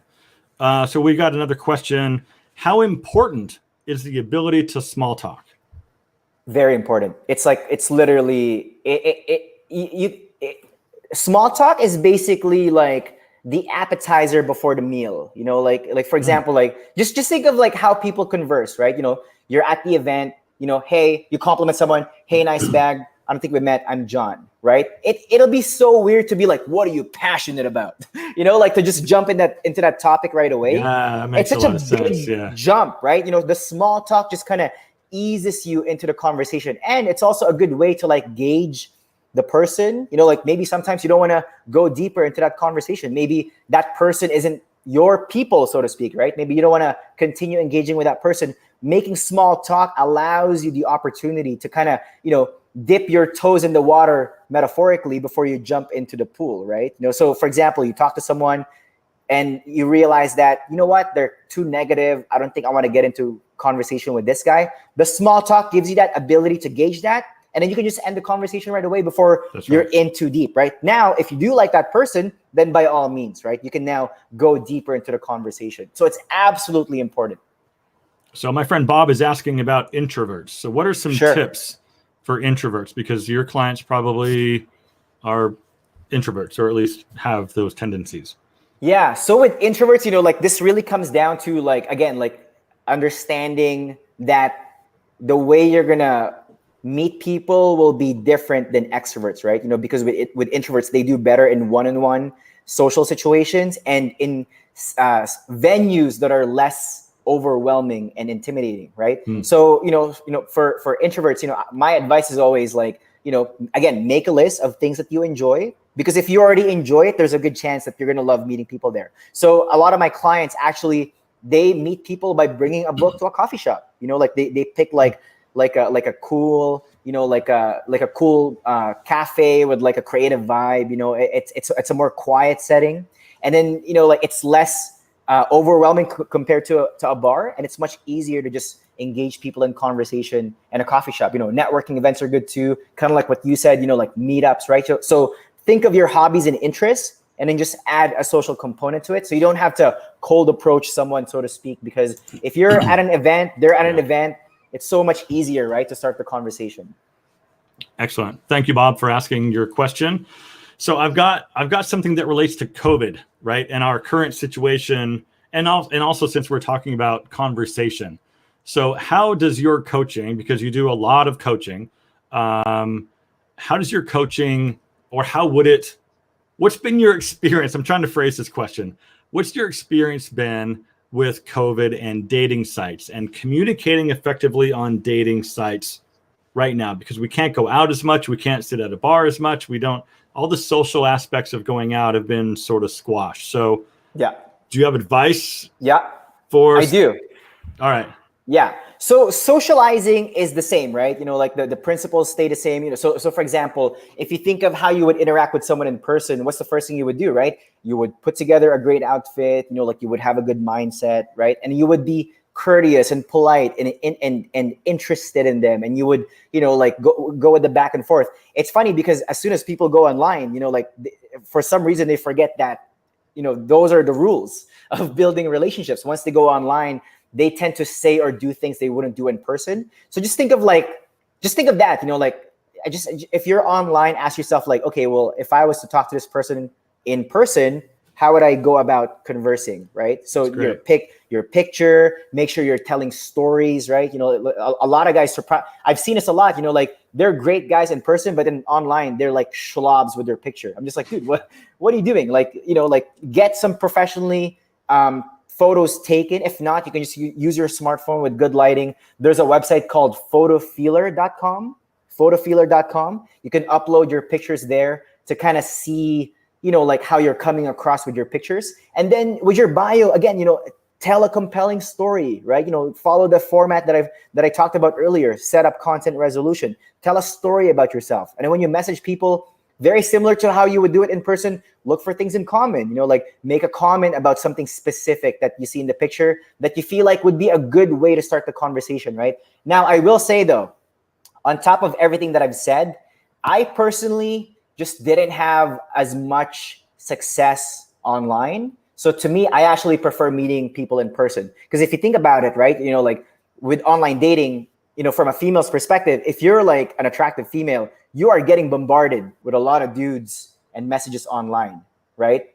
So we got another question. How important is the ability to small talk? Very important. It's like, it's literally, small talk is basically like the appetizer before the meal, like for example, like just think of, like, how people converse, right? You're at the event, hey, you compliment someone, hey, nice bag. I don't think we met. I'm John, right? It'll be so weird to be like, what are you passionate about? Like, to just jump into that topic right away. Yeah, that makes it's such a big jump, right? The small talk just kind of eases you into the conversation. And it's also a good way to, like, gauge the person, like, maybe sometimes you don't want to go deeper into that conversation. Maybe that person isn't your people, so to speak, right? Maybe you don't want to continue engaging with that person. Making small talk allows you the opportunity to kind of, dip your toes in the water metaphorically before you jump into the pool, right? So for example, you talk to someone and you realize that, what, they're too negative. I don't think I want to get into conversation with this guy. The small talk gives you that ability to gauge that. And then you can just end the conversation right away before That's you're right. in too deep, right? Now, if you do like that person, then by all means, right? You can now go deeper into the conversation. So it's absolutely important. So my friend Bob is asking about introverts. So what are some Sure. tips for introverts? Because your clients probably are introverts, or at least have those tendencies. Yeah. So with introverts, you know, like this really comes down to like, again, like understanding that the way you're going to meet people will be different than extroverts, right? You know, because with introverts, they do better in one-on-one social situations and in venues that are less overwhelming and intimidating, right? So, for introverts, my advice is always like, again, make a list of things that you enjoy, because if you already enjoy it, there's a good chance that you're going to love meeting people there. So a lot of my clients actually, they meet people by bringing a book to a coffee shop. Like they pick like a cool, like a cool cafe with like a creative vibe. It's a more quiet setting, and then like it's less overwhelming compared to a bar, and it's much easier to just engage people in conversation in a coffee shop. Networking events are good too, kind of like what you said. Like meetups, right? So think of your hobbies and interests, and then just add a social component to it. So you don't have to cold approach someone, so to speak, because if you're at an event, they're at an event, it's so much easier, right, to start the conversation. Excellent. Thank you, Bob, for asking your question. So I've got something that relates to COVID, right, and our current situation, and also since we're talking about conversation. So how does your coaching, because you do a lot of coaching, how does your coaching, or what's been your experience? I'm trying to phrase this question. What's your experience been with COVID and dating sites and communicating effectively on dating sites right now? Because we can't go out as much. We can't sit at a bar as much. All the social aspects of going out have been sort of squashed. So yeah. Do you have advice? Yeah, For I do. All right. Yeah. So socializing is the same, right? Like the principles stay the same. So for example, if you think of how you would interact with someone in person, what's the first thing you would do, right? You would put together a great outfit, like you would have a good mindset, right? And you would be courteous and polite and interested in them. And you would, like go with the back and forth. It's funny because as soon as people go online, for some reason they forget that, those are the rules of building relationships. Once they go online, they tend to say or do things they wouldn't do in person. So just think of that, if you're online, ask yourself like, okay, well, if I was to talk to this person in person, how would I go about conversing, right? So your picture, make sure you're telling stories, right? A lot of guys, I've seen this a lot, like they're great guys in person, but then online, they're like schlobs with their picture. I'm just like, dude, what are you doing? Like, get some professionally photos taken. If not, you can just use your smartphone with good lighting. There's a website called photofeeler.com. You can upload your pictures there to kind of see, like how you're coming across with your pictures. And then with your bio, again, tell a compelling story, right? Follow the format that I talked about earlier. Set up content resolution. Tell a story about yourself. And then when you message people, very similar to how you would do it in person, look for things in common, like make a comment about something specific that you see in the picture that you feel like would be a good way to start the conversation, right? Now, I will say though, on top of everything that I've said, I personally just didn't have as much success online. So to me, I actually prefer meeting people in person. Because if you think about it, right, like with online dating, from a female's perspective, if you're like an attractive female, you are getting bombarded with a lot of dudes and messages online, right?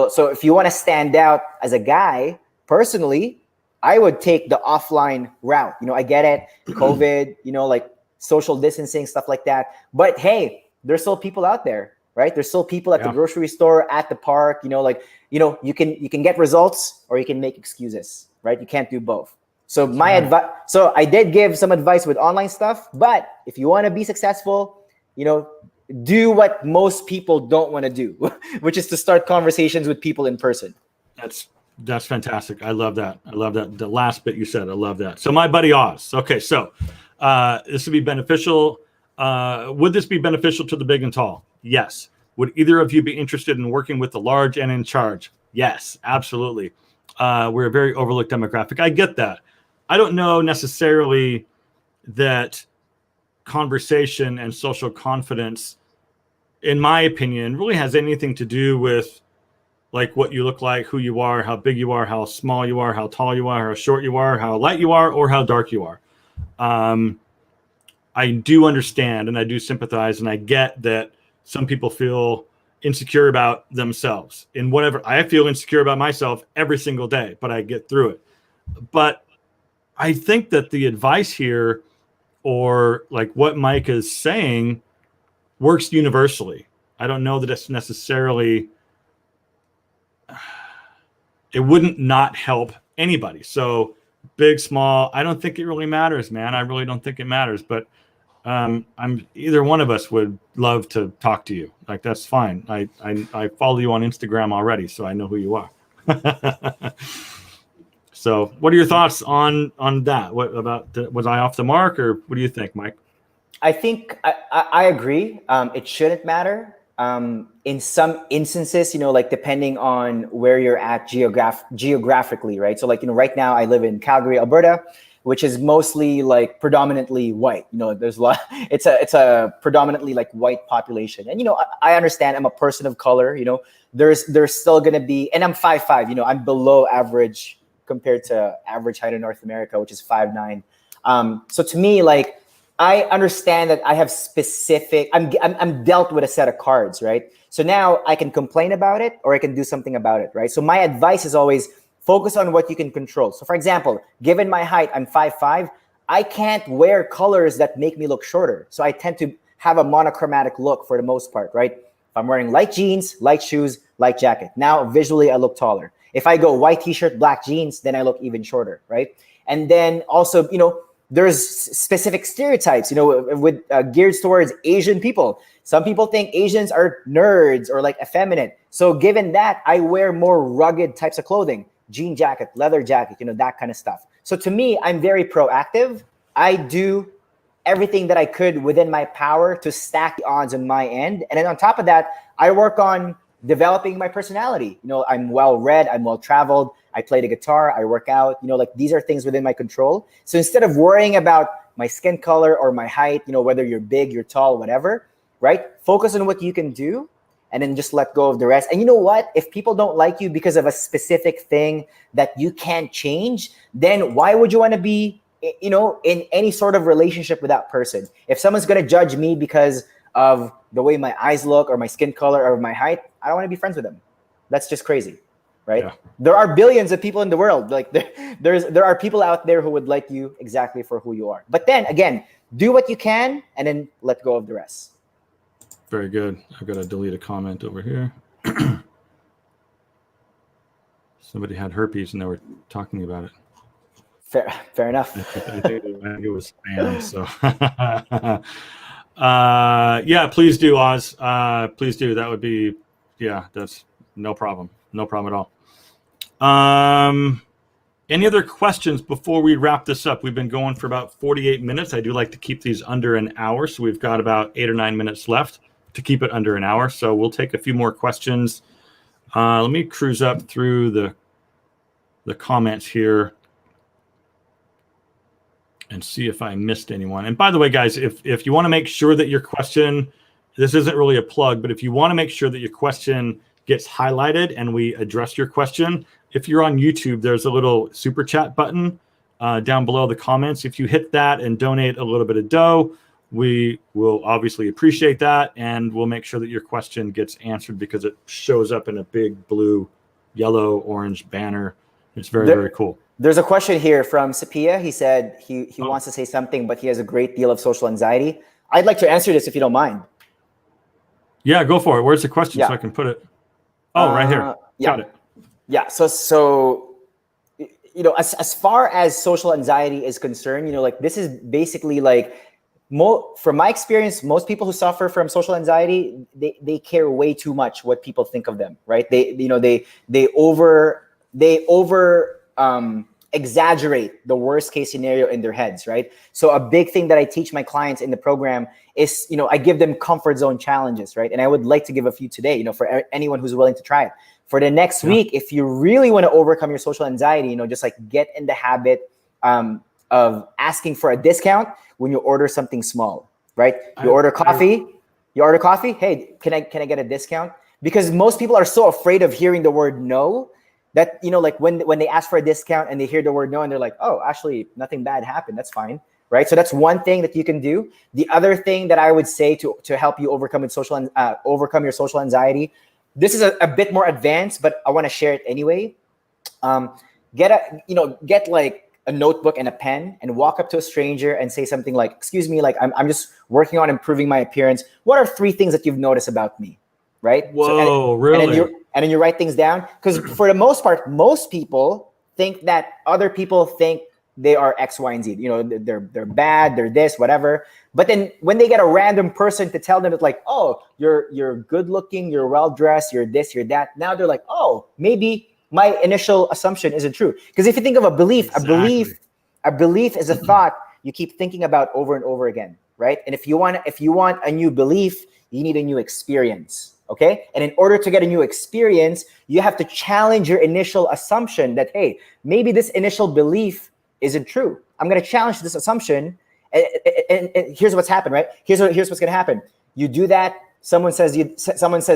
So if you want to stand out as a guy, personally, I would take the offline route. I get it, COVID, like social distancing, stuff like that. But hey, there's still people out there, right? There's still people at the grocery store, at the park, you can get results or you can make excuses, right? You can't do both. So my advice, so I did give some advice with online stuff, but if you want to be successful, do what most people don't want to do, which is to start conversations with people in person. That's fantastic. I love that. The last bit you said, I love that. So my buddy Oz. Okay. So this would be beneficial. Would this be beneficial to the big and tall? Yes. Would either of you be interested in working with the large and in charge? Yes, absolutely. We're a very overlooked demographic. I get that. I don't know necessarily that conversation and social confidence, in my opinion, really has anything to do with like what you look like, who you are, how big you are, how small you are, how tall you are, how short you are, how light you are, or how dark you are. I do understand and I do sympathize, and I get that some people feel insecure about themselves in whatever. I feel insecure about myself every single day, but I get through it. But I think that the advice here, or like what Myke is saying, works universally. I don't know that it's necessarily, it wouldn't not help anybody. So big, small, I don't think it really matters, man. I really don't think it matters. But either one of us would love to talk to you. Like, that's fine. I follow you on Instagram already, so I know who you are. So what are your thoughts on that? What about, was I off the mark, or what do you think, Myke? I think I agree. It shouldn't matter. In some instances, like depending on where you're at geographically, right? So like, right now I live in Calgary, Alberta, which is mostly like predominantly white. There's a lot, it's a predominantly like white population. And, I understand I'm a person of color, there's still going to be, and I'm 5'5", I'm below average compared to average height in North America, which is 5'9". So to me, like, I understand that I have specific, I'm dealt with a set of cards, right? So now I can complain about it or I can do something about it, right? So my advice is always focus on what you can control. So for example, given my height, I'm 5'5", I can't wear colors that make me look shorter. So I tend to have a monochromatic look for the most part, right? If I'm wearing light jeans, light shoes, light jacket, now visually I look taller. If I go white t-shirt, black jeans, then I look even shorter, right? And then also, there's specific stereotypes, with geared towards Asian people. Some people think Asians are nerds or like effeminate. So given that, I wear more rugged types of clothing, jean jacket, leather jacket, that kind of stuff. So to me, I'm very proactive. I do everything that I could within my power to stack the odds on my end. And then on top of that, I work on developing my personality. I'm well-read, I'm well-traveled, I play the guitar, I work out, like these are things within my control. So instead of worrying about my skin color or my height, whether you're big, you're tall, whatever, right? Focus on what you can do and then just let go of the rest. And you know what? If people don't like you because of a specific thing that you can't change, then why would you want to be, in any sort of relationship with that person? If someone's going to judge me because of the way my eyes look or my skin color or my height, I don't want to be friends with them. That's just crazy, right? Yeah. There are billions of people in the world. Like there are people out there who would like you exactly for who you are. But then again, do what you can and then let go of the rest. Very good. I've got to delete a comment over here. Somebody had herpes and they were talking about it. Fair enough. I think it was spam. So yeah, please do, Oz. Please do. That would be, yeah, that's no problem. No problem at all. Any other questions before we wrap this up? We've been going for about 48 minutes. I do like to keep these under an hour. So we've got about 8 or 9 minutes left to keep it under an hour. So we'll take a few more questions. Let me cruise up through the comments here and see if I missed anyone. And by the way, guys, if you want to make sure that your question, this isn't really a plug, but if you want to make sure that your question gets highlighted and we address your question, if you're on YouTube, there's a little super chat button down below the comments. If you hit that and donate a little bit of dough, we will obviously appreciate that, and we'll make sure that your question gets answered because it shows up in a big blue, yellow, orange banner. It's very, very cool. There's a question here from Sapia. He said he wants to say something, but he has a great deal of social anxiety. I'd like to answer this if you don't mind. Yeah, go for it. Where's the question so I can put it? Oh, right here. Got it. Yeah. So as far as social anxiety is concerned, like this is basically like, from my experience, most people who suffer from social anxiety, they care way too much what people think of them, right? They exaggerate the worst case scenario in their heads, right? So a big thing that I teach my clients in the program is, I give them comfort zone challenges, right? And I would like to give a few today, for anyone who's willing to try it. For the next week, if you really want to overcome your social anxiety, just like get in the habit of asking for a discount when you order something small. right? You order coffee. Hey, can I get a discount? Because most people are so afraid of hearing the word no that, like when they ask for a discount and they hear the word no and they're like, oh, actually nothing bad happened. That's fine. Right. So that's one thing that you can do. The other thing that I would say to help you overcome your social anxiety, this is a bit more advanced, but I want to share it anyway. Get like a notebook and a pen and walk up to a stranger and say something like, excuse me, like I'm just working on improving my appearance. What are 3 things that you've noticed about me? Right. Whoa, really? And then you write things down, because for the most part, most people think that other people think they are X, Y, and Z. They're bad, they're this, whatever. But then when they get a random person to tell them it's like, oh, you're good looking, you're well dressed, you're this, you're that. Now they're like, oh, maybe my initial assumption isn't true. Because if you think of a belief, Exactly. a belief is a thought you keep thinking about over and over again, right? And if you want a new belief, you need a new experience. Okay. And in order to get a new experience, you have to challenge your initial assumption that, hey, maybe this initial belief isn't true. I'm going to challenge this assumption. And here's what's happened, right? Here's what's going to happen. You do that. Someone says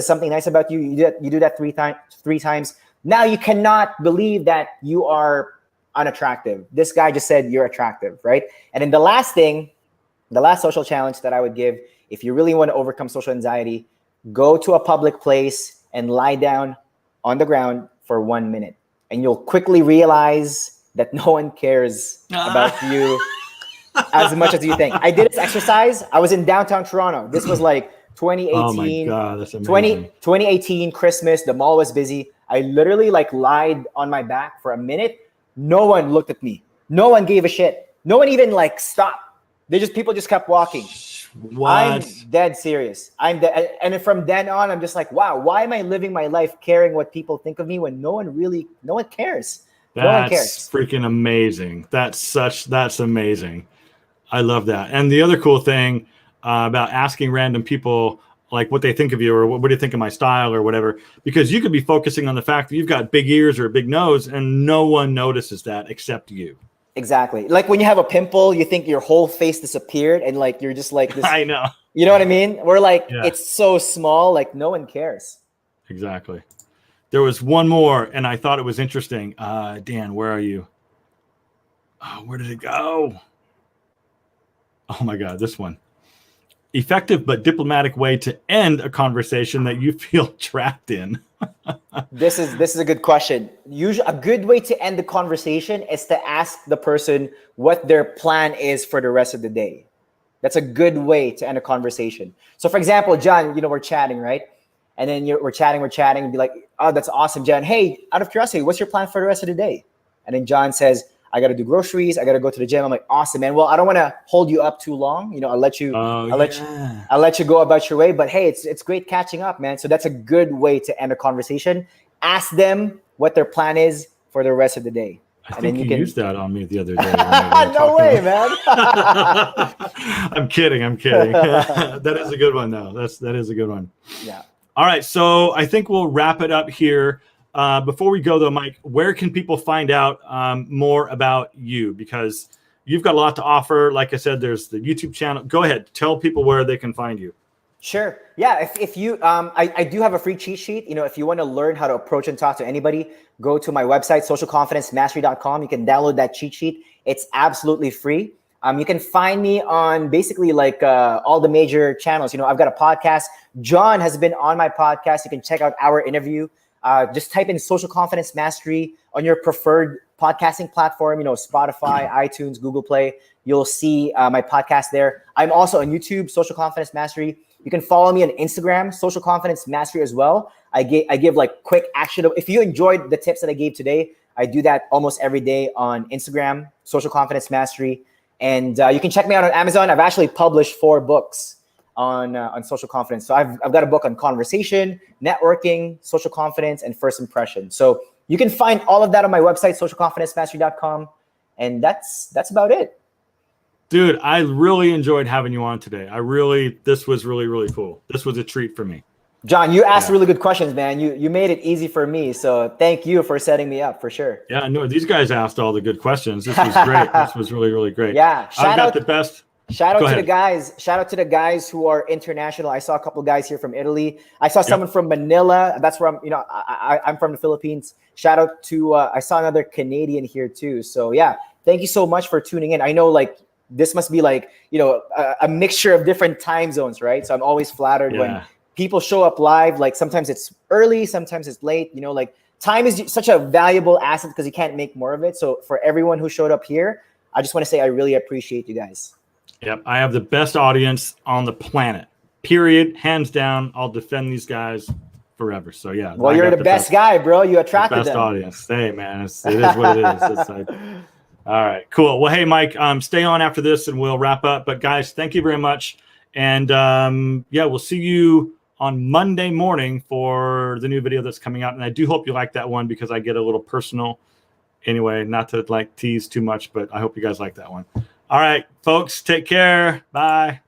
something nice about you. You do that three times. Now you cannot believe that you are unattractive. This guy just said you're attractive, right? And then the last social challenge that I would give, if you really want to overcome social anxiety, go to a public place and lie down on the ground for 1 minute. And you'll quickly realize that no one cares about you as much as you think. I did this exercise. I was in downtown Toronto. This was like 2018. Oh my God, that's amazing. 2018 Christmas. The mall was busy. I literally lied on my back for a minute. No one looked at me. No one gave a shit. No one even stopped. People just kept walking. What? I'm dead serious. And from then on, I'm just like, wow, why am I living my life caring what people think of me when no one cares? No one cares. That's freaking amazing. That's amazing. I love that. And the other cool thing about asking random people like what they think of you, or what do you think of my style or whatever, because you could be focusing on the fact that you've got big ears or a big nose and no one notices that except you. Exactly. Like when you have a pimple, you think your whole face disappeared and you're just like this. I know. You know what I mean? We're It's so small, no one cares. Exactly. There was one more and I thought it was interesting. Dan, where are you? Oh, where did it go? Oh my God, this one. Effective but diplomatic way to end a conversation that you feel trapped in. This is a good question. Usually, a good way to end the conversation is to ask the person what their plan is for the rest of the day. That's a good way to end a conversation. So, for example, John, we're chatting, right? And then we're chatting, and be like, "Oh, that's awesome, John. Hey, out of curiosity, what's your plan for the rest of the day?" And then John says, I got to do groceries. I got to go to the gym. I'm like, awesome, man. Well, I don't want to hold you up too long. I'll let you go about your way, but hey, it's great catching up, man. So that's a good way to end a conversation. Ask them what their plan is for the rest of the day. I think you used that on me the other day. No way, man. I'm kidding. That is a good one though. That is a good one. Yeah. All right. So I think we'll wrap it up here. Before we go though, Myke, where can people find out more about you? Because you've got a lot to offer. Like I said, there's the YouTube channel. Go ahead. Tell people where they can find you. Sure. Yeah. If you, I do have a free cheat sheet. If you want to learn how to approach and talk to anybody, go to my website, socialconfidencemastery.com. You can download that cheat sheet. It's absolutely free. You can find me on basically all the major channels. I've got a podcast. John has been on my podcast. You can check out our interview. Just type in Social Confidence Mastery on your preferred podcasting platform, Spotify, iTunes, Google Play. You'll see my podcast there. I'm also on YouTube, Social Confidence Mastery. You can follow me on Instagram, Social Confidence Mastery as well. I give quick action. If you enjoyed the tips that I gave today, I do that almost every day on Instagram, Social Confidence Mastery. And you can check me out on Amazon. I've actually published 4 books on social confidence. So I've got a book on conversation, networking, social confidence, and first impression. So you can find all of that on my website, socialconfidencemastery.com. And that's about it. Dude, I really enjoyed having you on today. This was really, really cool. This was a treat for me. John, you asked really good questions, man. You made it easy for me. So thank you for setting me up for sure. Yeah, no, these guys asked all the good questions. This was great. This was really, really great. Yeah. I've got the best. Shout out Go to ahead. the guys. Shout out to the guys who are international. I saw a couple of guys here from Italy. I saw someone from Manila. That's where I'm from the Philippines. Shout out to I saw another Canadian here too. So yeah, thank you so much for tuning in. I know like this must be like, a mixture of different time zones, right? So I'm always flattered when people show up live. Like sometimes it's early, sometimes it's late. Like time is such a valuable asset because you can't make more of it. So for everyone who showed up here, I just want to say I really appreciate you guys. Yep, I have the best audience on the planet. Period. Hands down. I'll defend these guys forever. So yeah. Well, you're the best guy, bro. You attracted best them. audience. Hey, man, it is what it is. It's like, all right, cool. Well, hey, Myke, stay on after this and we'll wrap up. But guys, thank you very much. And we'll see you on Monday morning for the new video that's coming out. And I do hope you like that one because I get a little personal. Anyway, not to like tease too much, but I hope you guys like that one. All right, folks, take care. Bye.